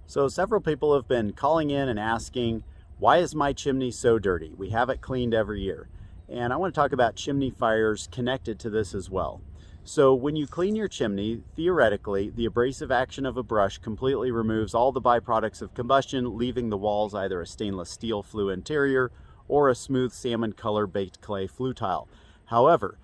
So several people have been calling in and asking, why is my chimney so dirty? We have it cleaned every year. And I want to talk about chimney fires connected to this as well. So when you clean your chimney, theoretically, the abrasive action of a brush completely removes all the byproducts of combustion, leaving the walls either a stainless steel flue interior or a smooth salmon color baked clay flue tile. However,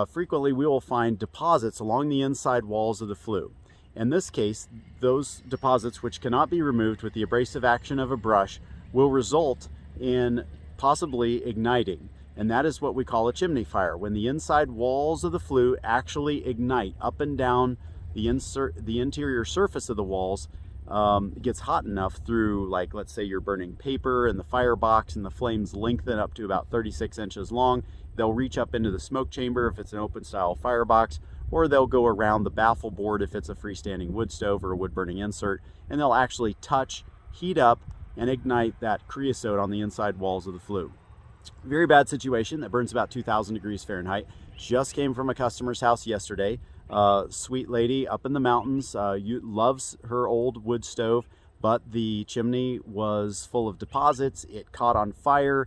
frequently we will find deposits along the inside walls of the flue. In this case, those deposits which cannot be removed with the abrasive action of a brush will result in possibly igniting. And that is what we call a chimney fire, when the inside walls of the flue actually ignite up and down the interior surface of the walls. It gets hot enough through, like, let's say you're burning paper in the firebox and the flames lengthen up to about 36 inches long. They'll reach up into the smoke chamber if it's an open style firebox, or they'll go around the baffle board if it's a freestanding wood stove or a wood burning insert, and they'll actually touch, heat up, and ignite that creosote on the inside walls of the flue. Very bad situation that burns about 2,000 degrees Fahrenheit. Just came from a customer's house yesterday. Sweet lady up in the mountains, loves her old wood stove, but the chimney was full of deposits. It caught on fire.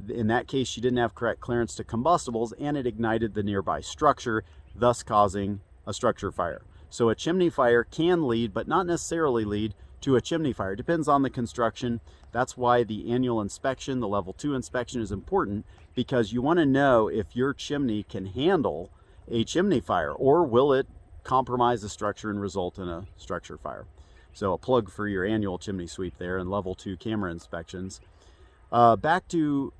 In that case, she didn't have correct clearance to combustibles, and it ignited the nearby structure, thus causing a structure fire. So a chimney fire can lead, but not necessarily lead, to a chimney fire. It depends on the construction. That's why the annual inspection, the level 2 inspection, is important, because you want to know if your chimney can handle a chimney fire, or will it compromise the structure and result in a structure fire. So a plug for your annual chimney sweep there and level 2 camera inspections. Back to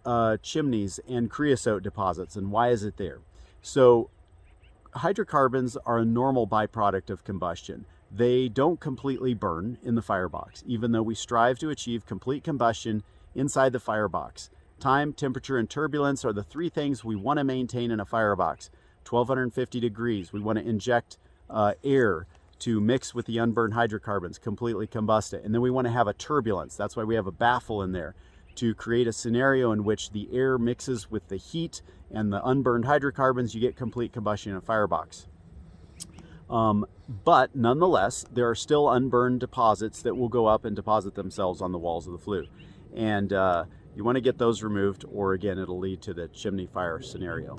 chimneys and creosote deposits, and why is it there? So hydrocarbons are a normal byproduct of combustion. They don't completely burn in the firebox, even though we strive to achieve complete combustion inside the firebox. Time, temperature, and turbulence are the three things we want to maintain in a firebox. 1250 degrees, we want to inject air to mix with the unburned hydrocarbons, completely combust it. And then we want to have a turbulence. That's why we have a baffle in there, to create a scenario in which the air mixes with the heat and the unburned hydrocarbons. You get complete combustion in a firebox. But nonetheless, there are still unburned deposits that will go up and deposit themselves on the walls of the flue. And you want to get those removed, or again, it'll lead to the chimney fire scenario.